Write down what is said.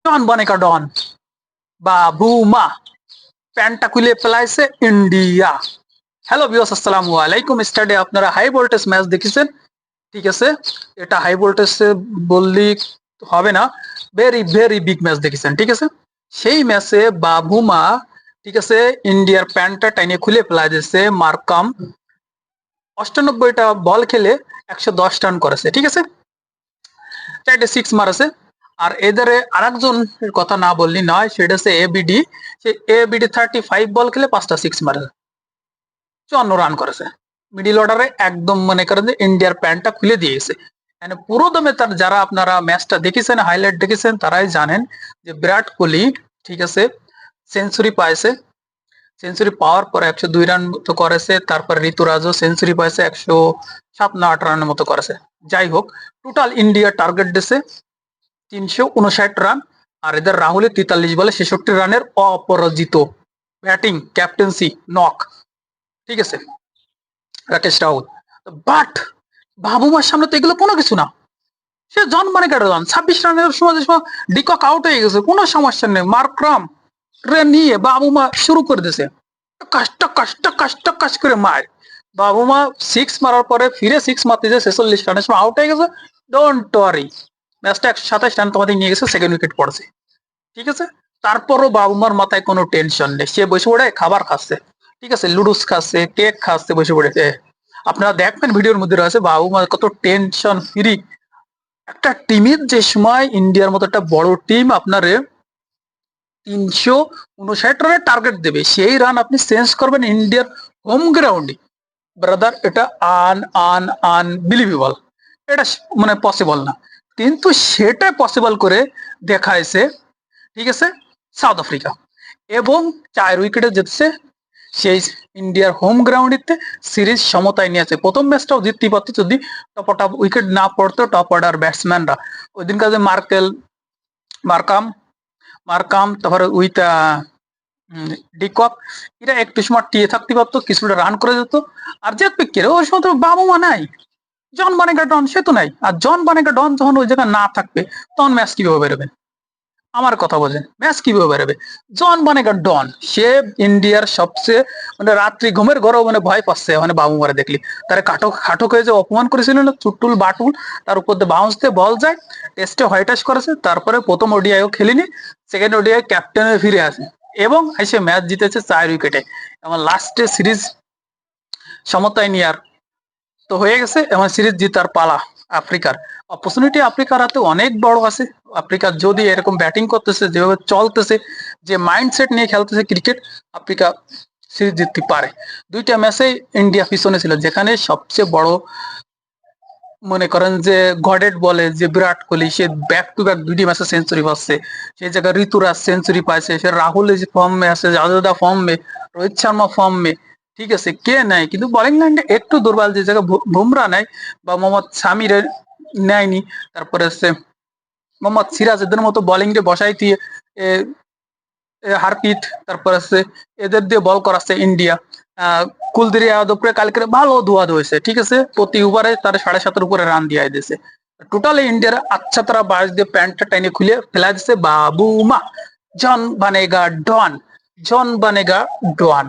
ডন বনেগা ডন, Bavuma প্যান্টটা খুলে ফেলাইছে ইন্ডিয়া। হ্যালো ভিউয়ার্স, আসসালামু আলাইকুম। স্টাডি আপনারা হাই ভোল্টেজ ম্যাচ দেখেছেন, ঠিক আছে? এটা হাই ভোল্টেজ বললি হবে না, ভেরি ভেরি বিগ ম্যাচ দেখেছেন, ঠিক আছে? সেই ম্যাচে বাবুমা, ঠিক আছে, ইন্ডিয়ার প্যান্টটা টাইনে খুলে ফেলাই দিয়েছে। মার্কাম 98টা বল খেলে 110 রান করেছে, ঠিক আছে? 4টে সিক্স মারেছে। আর এদের আরেকজন কথা না বললি নয়, সেটা হচ্ছে এবিডি। সে এবিডি 35 বল খেলে 5টা সিক্স মারেছে, 54 রান করেছে। মিডিল অর্ডারে একদম মনে করেন যে ইন্ডিয়ার প্যান্টটা খুলে দিয়েছে। মানে পুরো দমে তার, যারা আপনারা ম্যাচটা দেখেছেন, হাইলাইট দেখেছেন, তারাই জানেন যে বিরাট কোহলি, ঠিক আছে, সেঞ্চুরি পাইছে। সেঞ্চুরি পাওয়ার পরে 102 রান মতো করেছে। তারপর ঋতুরাজও সেঞ্চুরি পাইছে, 107 না 8 রানের মতো করেছে। যাই হোক, টোটাল ইন্ডিয়া টার্গেট দিছে 359 রান। আর এদের রাহুলের 43 বলে 66 রানের অপরাজিত ব্যাটিং, ক্যাপ্টেন্সি নক, ঠিক আছে, রাকেশ রাহুল। বাট বাবুমার সামনে তো এগুলো কোনো কিছু না। সে জন মানে কেটে যান 26 রানের সময় ডিকক আউট হয়ে গেছে, কোনো সমস্যা নেই। মার্করাম রে নিয়ে বাবুমা শুরু করে দিয়েছে, কষ্ট কষ্ট কষ্ট কষ্ট করে মার। বাবুমা সিক্স মারার পরে ফিরে সিক্স মারতে যে 46 রানের সময় আউট হয়ে গেছে। ডোন্ট ওয়ারি, ম্যাচটা 127 রান তোমাদের নিয়ে গেছে, সেকেন্ড উইকেট পড়ছে, ঠিক আছে? তারপরও বাবুমার মাথায় কোনো টেনশন নেই, সে বসে পড়ে খাবার খাচ্ছে, ঠিক আছে, লুডুস খাচ্ছে, কেক খাচ্ছে বসে পড়ে। আপনারা দেখবেন ভিডিওর মধ্যে রয়েছে বাবুমা কত টেনশন ফ্রি। একটা টিমের যে সময় ইন্ডিয়ার মতো একটা বড় টিম আপনারে 359 রানের টার্গেট দেবে, সেই রান আপনি চেঞ্জ করবেন ইন্ডিয়ার হোম গ্রাউন্ডে, ব্রাদার, এটা আনবিলিভেবল। এটা মানে পসিবল না, কিন্তু সেটা পসিবল করে দেখাইছে, ঠিক আছে, সাউথ আফ্রিকা। এবং 4 উইকেটে জিতছে সেই ইন্ডিয়ার হোম গ্রাউন্ডে। সিরিজ সমতায় নিয়েছে। প্রথম ম্যাচটাও জিততে পারতো যদি টপ উইকেট না পড়তো টপ অর্ডার ব্যাটসম্যানরা। ওই দিন কাজে মার্কাম মার্কাম তারপরে উইথ ডিকক, এরা একটু সময় টিয়ে থাকতে পারতো, কিছুটা রান করে যেত আর জিতবে কে। ওই সময় তো বাবুমা নাই, জন বানেগা ডন সে তো নাই। আর জন বানেগা ডন যখন ওই জায়গায় না থাকবে, তখন ম্যাচ কিভাবে বেরোবে? আমার কথা বোঝেন, ম্যাচ কিভাবে বেরোবে? জন বানেগা ডন, সে ইন্ডিয়ার সবচেয়ে মানে রাত্রি ঘুমের ঘরেও মানে ভয় পাচ্ছে মানে বাবুমারে দেখলি। তারা খাটক হয়ে যে অপমান করেছিল না, চুট্টুল বাটুল, তার উপর দিয়ে বাউন্স দিয়ে বল যায়। টেস্টে হোয়াইট ওয়াশ করেছে, তারপরে প্রথম ওডিআইও খেলিনি, সেকেন্ড ওডিআই ক্যাপ্টেনে ফিরে আসে এবং এসে ম্যাচ জিতেছে 4 উইকেটে। এবং লাস্টে সিরিজ সমতায় নিয়ে আর তো হয়ে গেছে, এবং সিরিজ জিতার পালা আফ্রিকার। অপরচুনিটি আফ্রিকার হাতে অনেক বড় আছে। আফ্রিকা যদি এরকম ব্যাটিং করতেছে, যেভাবে চলতেছে, যে মাইন্ডসেট নিয়ে খেলতেছে ক্রিকেট, আফ্রিকা সিরিজ জিততে পারে। 2টা ম্যাচে ইন্ডিয়া পিছনে ছিল, যেখানে সবচেয়ে বড় মনে করেন যে গডেড বলে যে বিরাট কোহলি, সে ব্যাক টু ব্যাক 2টি ম্যাচে সেঞ্চুরি পাচ্ছে। সেই জায়গায় ঋতুরাজ সেঞ্চুরি পাইছে, সে রাহুল ফর্মে আছে, জাদেজা ফর্মে, রোহিত শর্মা ফর্মে, ঠিক আছে, কে নাই। কিন্তু বোলিং লাইনটা একটু দুর্বল, যে জায়গায় বুমরা নাই বা মোহাম্মদ সামিরের নেয়নি। তারপরে হচ্ছে মোহাম্মদ সিরাজ এদের মতো বোলিং দিয়ে বসাই দিয়ে হারপিত, তারপর আছে এদের দিয়ে বল করাচ্ছে ইন্ডিয়া। কুলদীপ যাদবকে কালকে ভালো ধোয়াদ হয়েছে, ঠিক আছে, প্রতি ওভারে তার 7.5 উপরে রান দিয়ে দিয়েছে। টোটালি ইন্ডিয়ার আচ্ছা তারা বাস দিয়ে প্যান্টটা টাইনে খুলে ফেলা দিচ্ছে বাবুমা। জন বানেগা ডন, জন বানেগা ডন।